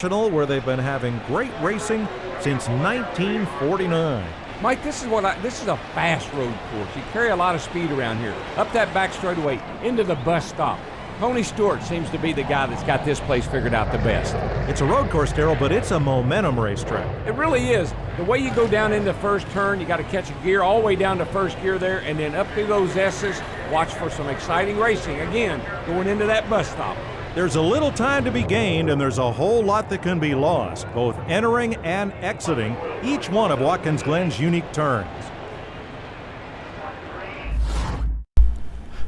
Where they've been having great racing since 1949. Mike, this is a fast road course. You carry a lot of speed around here. Up that back straightaway, into the bus stop. Tony Stewart seems to be the guy that's got this place figured out the best. It's a road course, Darrell, but it's a momentum racetrack. It really is. The way you go down into first turn, you got to catch a gear all the way down to first gear there, and then up through those S's. Watch for some exciting racing. Again, going into that bus stop. There's a little time to be gained, and there's a whole lot that can be lost, both entering and exiting each one of Watkins Glen's unique turns.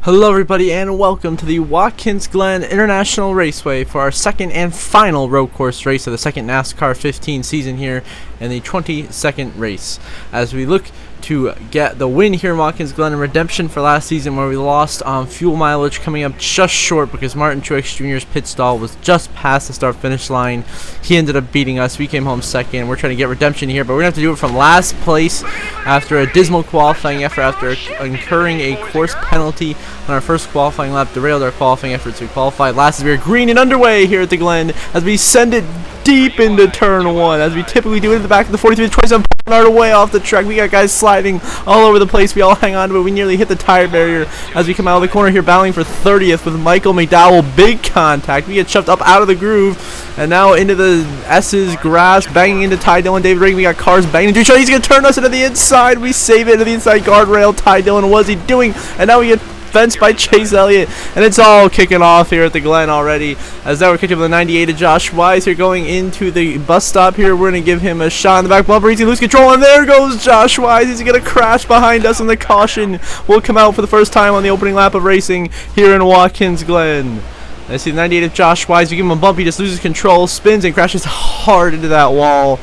Hello everybody and welcome to the Watkins Glen International Raceway for our second and final road course race of the second NASCAR 15 season here in the 22nd race. As we look to get the win here in Watkins Glen and redemption for last season where we lost on fuel mileage, coming up just short because Martin Truex Jr.'s pit stall was just past the start finish line. He ended up beating us. We came home second. We're trying to get redemption here, but we're going to have to do it from last place after a dismal qualifying effort after incurring a course penalty on our first qualifying lap, derailed our qualifying efforts. We qualified last as we are green and underway here at the Glen as we send it deep into turn one, as we typically do it in the back of the 43 to 27 our way off the track. We got guys sliding all over the place. We all hang on to it. We nearly hit the tire barrier as we come out of the corner here, battling for 30th with Michael McDowell. Big contact. We get shoved up out of the groove and now into the S's grass, banging into Ty Dillon, David Ring. We got cars banging into each other. He's going to turn us into the inside. We save it into the inside guardrail. Ty Dillon, what's he doing? And now we get fenced by Chase Elliott, and it's all kicking off here at the Glen already. As now we're catching up with the 98 of Josh Wise here, going into the bus stop here. We're going to give him a shot in the back bumper. He's going to lose control, and there goes Josh Wise. He's going to crash behind us, and the caution will come out for the first time on the opening lap of racing here in Watkins Glen. I see the 98 of Josh Wise. We give him a bump. He just loses control, spins, and crashes hard into that wall.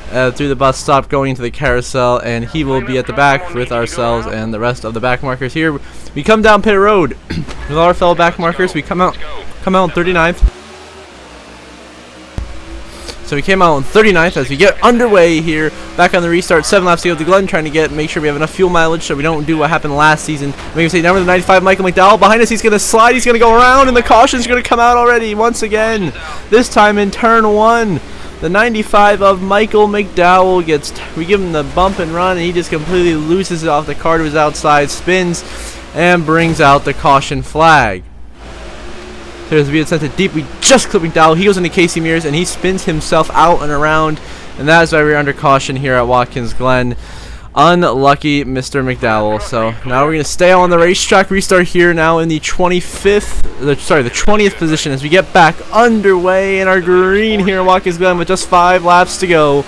Through the bus stop, going into the carousel, and he will be at the back with ourselves and the rest of the back markers here. We come down pit road with all our fellow back markers. We come out 39th. So we came out on 39th as we get underway here, back on the restart. 7 laps to go to the Glen, trying to make sure we have enough fuel mileage so we don't do what happened last season. We can say down with the 95 Michael McDowell behind us. He's going to slide. He's going to go around, and the caution's going to come out already once again. This time in turn one. The 95 of Michael McDowell we give him the bump and run, and he just completely loses it off the car to his outside, spins, and brings out the caution flag. There's being sent it deep. We just clip McDowell. He goes into Casey Mears, and he spins himself out and around, and that is why we're under caution here at Watkins Glen. Unlucky Mr. McDowell. So now we're going to stay on the racetrack. Restart here now in the 20th position as we get back underway in our green here in Watkins Glen with just 5 laps to go.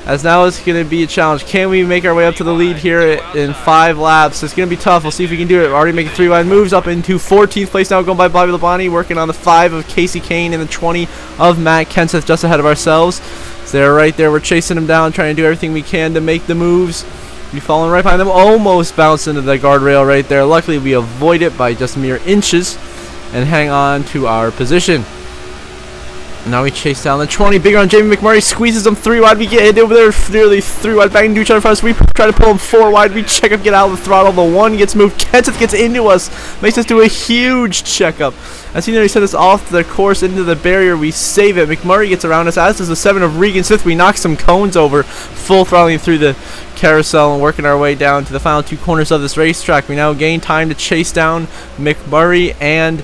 As now it's going to be a challenge. Can we make our way up to the lead here in 5 laps? It's going to be tough. We'll see if we can do it. We're already making 3 wide moves up into 14th place now, going by Bobby Labonte, working on the 5 of Casey Kane and the 20 of Matt Kenseth, just ahead of ourselves. So they're right there. We're chasing them down, trying to do everything we can to make the moves. We falling right behind them, almost bounced into the guardrail right there. Luckily, we avoid it by just mere inches and hang on to our position. Now we chase down the 20. Big on Jamie McMurray, squeezes them 3 wide. We get hit over there, nearly 3 wide, banging into each other for us. We try to pull them 4 wide. We check up, get out of the throttle. The 1 gets moved. Kenseth gets into us, makes us do a huge checkup. As he nearly sent us off the course into the barrier, we save it. McMurray gets around us, as does the 7 of Regan Smith. We knock some cones over, full throttling through the carousel and working our way down to the final 2 corners of this racetrack. We now gain time to chase down McMurray and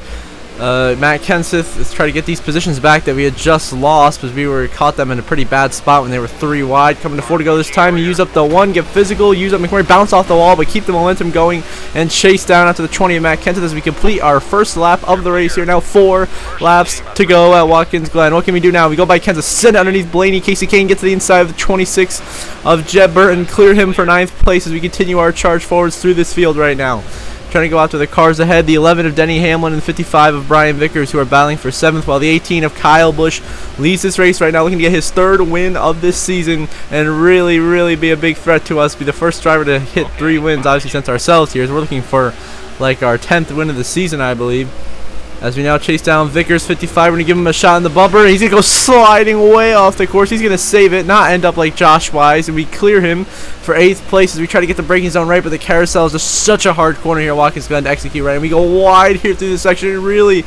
Matt Kenseth. Let's try to get these positions back that we had just lost because we caught them in a pretty bad spot when they were 3 wide. Coming to 4 to go this time. Use up the 1, get physical, use up McMurray, bounce off the wall, but keep the momentum going and chase down after the 20 of Matt Kenseth as we complete our first lap of the race here. Now 4 laps to go at Watkins Glen. What can we do now? We go by Kenseth, send it underneath Blaney. Casey Kane gets to the inside of the 26 of Jeb Burton, clear him for 9th place as we continue our charge forwards through this field right now. Trying to go after the cars ahead. The 11 of Denny Hamlin and the 55 of Brian Vickers, who are battling for 7th, while the 18 of Kyle Busch leads this race right now, looking to get his 3rd win of this season and really be a big threat to us. Be the first driver to hit 3 wins, obviously, since ourselves here. So we're looking for like our 10th win of the season, I believe. As we now chase down Vickers, 55, we're going to give him a shot in the bumper. He's going to go sliding way off the course. He's going to save it, not end up like Josh Wise. And we clear him for 8th place as we try to get the braking zone right. But the carousel is just such a hard corner here. Watkins Glen to execute right. And we go wide here through this section. Really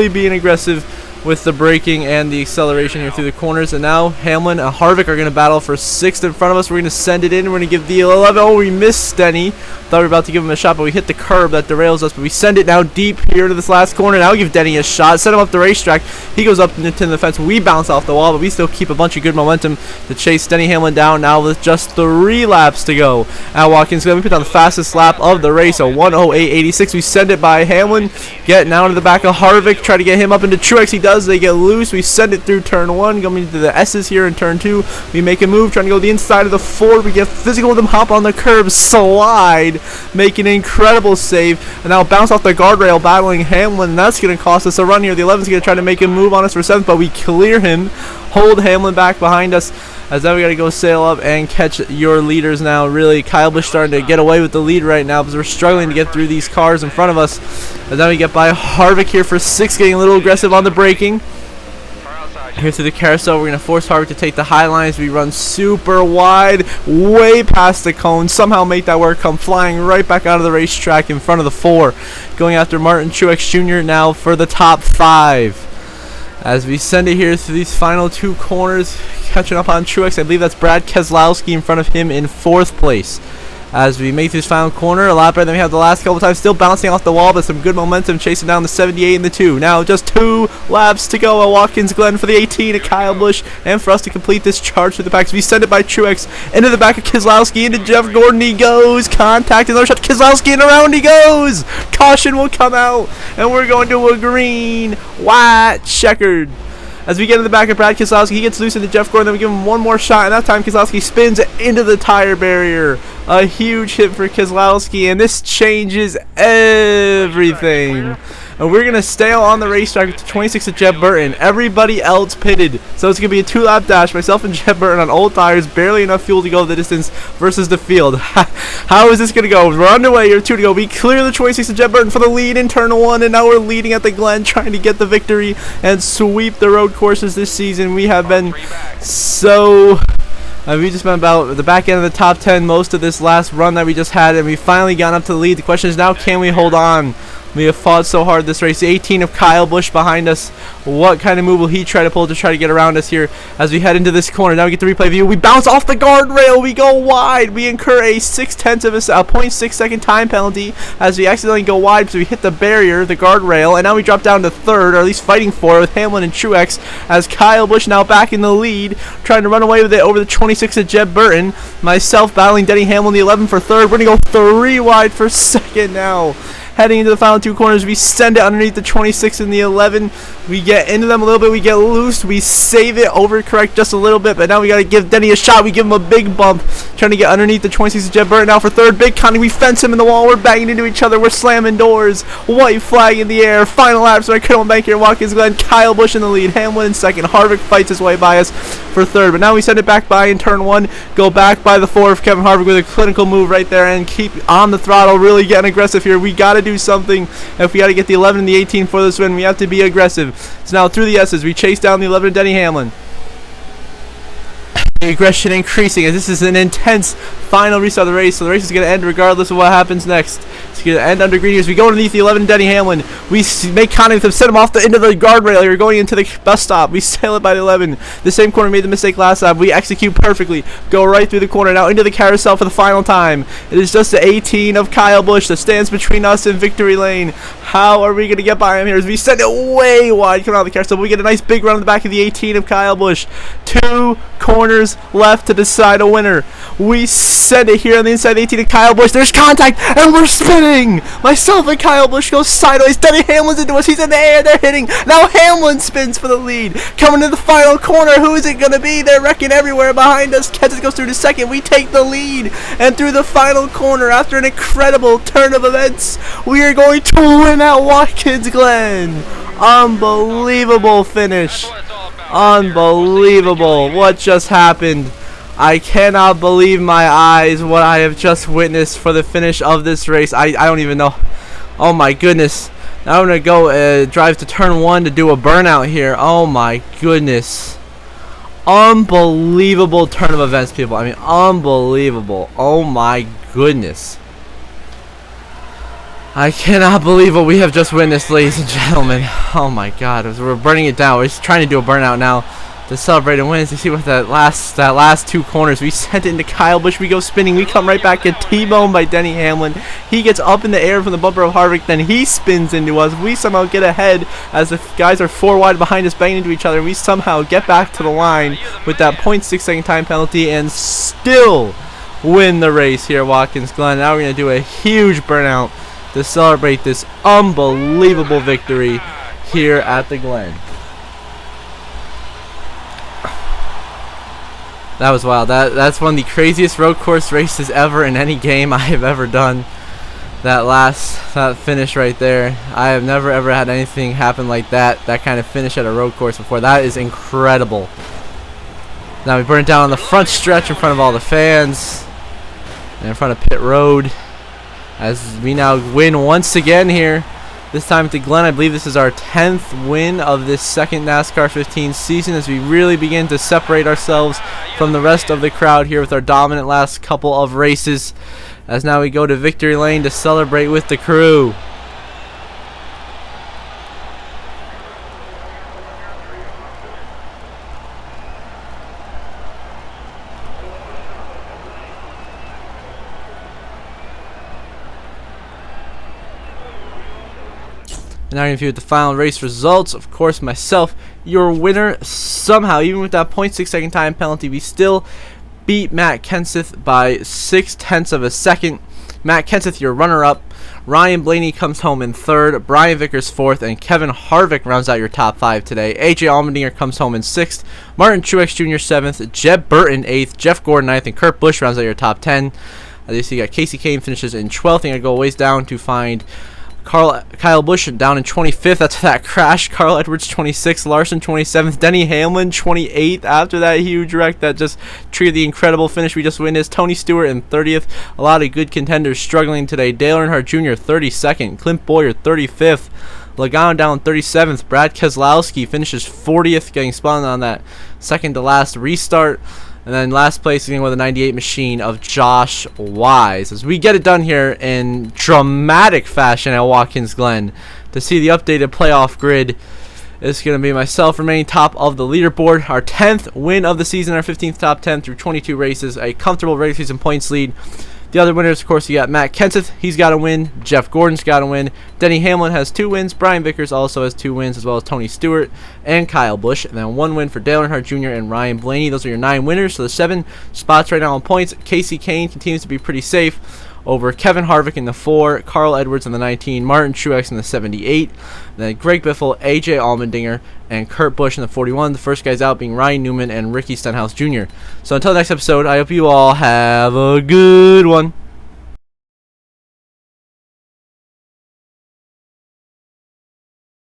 being aggressive with the braking and the acceleration here through the corners. And now Hamlin and Harvick are going to battle for 6th in front of us. We're going to send it in. We're going to give the 11. Oh, we missed Denny. Thought we were about to give him a shot, but we hit the curb that derails us. But we send it now deep here to this last corner. Now we give Denny a shot. Set him up the racetrack. He goes up into the fence. We bounce off the wall, but we still keep a bunch of good momentum to chase Denny Hamlin down now with just 3 laps to go. At Watkins Glen, we put on the fastest lap of the race, a 1:08.86. We send it by Hamlin. Get now to the back of Harvick. Try to get him up into Truex. He does. They get loose. We send it through turn 1, going into the S's here in turn 2. We make a move, trying to go the inside of the 4. We get physical with him, hop on the curb, slide, make an incredible save, and now bounce off the guardrail, battling Hamlin. And that's going to cost us a run here. The 11's going to try to make a move on us for 7th, but we clear him, hold Hamlin back behind us. As now we got to go sail up and catch your leaders now. Really, Kyle Busch starting to get away with the lead right now because we're struggling to get through these cars in front of us. As now we get by Harvick here for 6th, getting a little aggressive on the braking. Here through the carousel, we're going to force Harvick to take the high lines. We run super wide, way past the cone. Somehow make that work, come flying right back out of the racetrack in front of the 4. Going after Martin Truex Jr. now for the top 5. As we send it here through these final 2 corners, catching up on Truex. I believe that's Brad Keselowski in front of him in 4th place. As we make this final corner, a lot better than we have the last couple times. Still bouncing off the wall, but some good momentum chasing down the 78 and the 2. Now just 2 laps to go at Watkins Glen for the 18 of Kyle Busch, and for us to complete this charge through the packs. We send it by Truex into the back of Keselowski, into Jeff Gordon. He goes, contact, another shot. Keselowski, and around he goes. Caution will come out, and we're going to a green, white, checkered. As we get in the back of Brad Keselowski, he gets loose into Jeff Gordon, then we give him one more shot, and that time Keselowski spins into the tire barrier. A huge hit for Keselowski, and this changes everything. And we're going to stay on the racetrack to 26 of Jeb Burton. Everybody else pitted. So it's going to be a 2-lap dash. Myself and Jeb Burton on old tires. Barely enough fuel to go the distance versus the field. How is this going to go? We're underway. Here, 2 to go. We clear the 26 of Jeb Burton for the lead in turn 1. And now we're leading at the Glen, trying to get the victory and sweep the road courses this season. We have been so... we've just been about the back end of the top 10 most of this last run that we just had, and we finally got up to the lead. The question is now, can we hold on? We have fought so hard this race. 18 of Kyle Busch behind us. What kind of move will he try to pull to try to get around us here as we head into this corner? Now we get the replay view. We bounce off the guardrail. We go wide. We incur a 0.6 second time penalty as we accidentally go wide, so we hit the barrier, the guardrail, and now we drop down to 3rd, or at least fighting for it, with Hamlin and Truex, as Kyle Busch now back in the lead, trying to run away with it over the 26 of Jeb Burton. Myself battling Denny Hamlin, the 11 for 3rd. We're going to go 3 wide for 2nd now. Heading into the final 2 corners, we send it underneath the 26 and the 11. We get into them a little bit. We get loose. We save it, overcorrect just a little bit. But now we got to give Denny a shot. We give him a big bump, trying to get underneath the 26 of Jeb Burton. Now for 3rd, big conning. We fence him in the wall. We're banging into each other. We're slamming doors. White flag in the air. Final lap. So I couldn't bank here. Watkins Glen. Kyle Busch in the lead. Hamlin in 2nd. Harvick fights his way by us for 3rd. But now we send it back by in turn 1. Go back by the 4 of Kevin Harvick with a clinical move right there and keep on the throttle. Really getting aggressive here. We got to do something. If we got to get the 11 and the 18 for this win, we have to be aggressive. So now through the S's, we chase down the 11 of Denny Hamlin. The aggression increasing as this is an intense final restart of the race. So the race is going to end regardless of what happens next. It's going to end under green as we go underneath the 11 Denny Hamlin. We make contact with him, set him off into the guardrail here, going into the bus stop. We sail it by the 11. The same corner made the mistake last time. We execute perfectly. Go right through the corner now into the carousel for the final time. It is just the 18 of Kyle Busch that stands between us and victory lane. How are we going to get by him here as we send it way wide coming out of the carousel? We get a nice big run on the back of the 18 of Kyle Busch. 2 corners left to decide a winner. We send it here on the inside of the 18 of Kyle Busch. There's contact and we're spinning. Myself and Kyle Busch go sideways. Denny Hamlin's into us. He's in the air. They're hitting. Now Hamlin spins for the lead. Coming to the final corner. Who is it going to be? They're wrecking everywhere behind us. Kenseth goes through to 2nd. We take the lead. And through the final corner, after an incredible turn of events, we are going to win at Watkins Glen. Unbelievable finish. Unbelievable. What just happened? I cannot believe my eyes what I have just witnessed for the finish of this race. I don't even know. Oh my goodness. Now I'm going to go drive to turn 1 to do a burnout here. Oh my goodness. Unbelievable turn of events, people. I mean, unbelievable. Oh my goodness. I cannot believe what we have just witnessed, ladies and gentlemen. Oh my God, as we're burning it down. We're just trying to do a burnout now to celebrate and wins. You see what that last two corners, we sent it into Kyle Busch. We go spinning. We come right back, get T-boned by Denny Hamlin. He gets up in the air from the bumper of Harvick. Then he spins into us. We somehow get ahead as the guys are 4 wide behind us, banging into each other. We somehow get back to the line with that 0.6 second time penalty and still win the race here at Watkins Glen. Now we're going to do a huge burnout to celebrate this unbelievable victory here at the Glen. That was wild. That's one of the craziest road course races ever in any game I have ever done. That finish right there. I have never ever had anything happen like that kind of finish at a road course before. That is incredible. Now we burn it down on the front stretch in front of all the fans and in front of pit road as we now win once again here. This time at the Glen. I believe this is our 10th win of this second NASCAR 15 season as we really begin to separate ourselves from the rest of the crowd here with our dominant last couple of races. As now we go to victory lane to celebrate with the crew. And now we're going to view the final race results. Of course, myself, your winner. Somehow, even with that 0.6 second time penalty, we still beat Matt Kenseth by 0.6 of a second. Matt Kenseth, your runner-up. Ryan Blaney comes home in 3rd. Brian Vickers 4th. And Kevin Harvick rounds out your top 5 today. AJ Allmendinger comes home in 6th. Martin Truex Jr. 7th. Jeb Burton 8th. Jeff Gordon 9th. And Kurt Busch rounds out your top 10. As you see, you got Casey Kane finishes in 12th. And I go ways down to find Kyle Busch down in 25th after that crash. Carl Edwards 26th, Larson 27th, Denny Hamlin 28th after that huge wreck that just triggered the incredible finish we just witnessed. Tony Stewart in 30th. A lot of good contenders struggling today. Dale Earnhardt Jr. 32nd, Clint Bowyer 35th, Logano down 37th. Brad Keselowski finishes 40th, getting spun on that second to last restart. And then last place with a 98 machine of Josh Wise. As we get it done here in dramatic fashion at Watkins Glen. To see the updated playoff grid, it's going to be myself remaining top of the leaderboard. Our 10th win of the season, our 15th top 10 through 22 races. A comfortable regular season points lead. The other winners, of course, you got Matt Kenseth. He's got a win. Jeff Gordon's got a win. Denny Hamlin has 2 wins. Brian Vickers also has 2 wins, as well as Tony Stewart and Kyle Busch. And then 1 win for Dale Earnhardt Jr. and Ryan Blaney. Those are your 9 winners. So the 7 spots right now on points. Casey Kane continues to be pretty safe over Kevin Harvick in the 4, Carl Edwards in the 19, Martin Truex in the 78, then Greg Biffle, AJ Allmendinger, and Kurt Busch in the 41. The first guys out being Ryan Newman and Ricky Stenhouse Jr. So until next episode, I hope you all have a good one.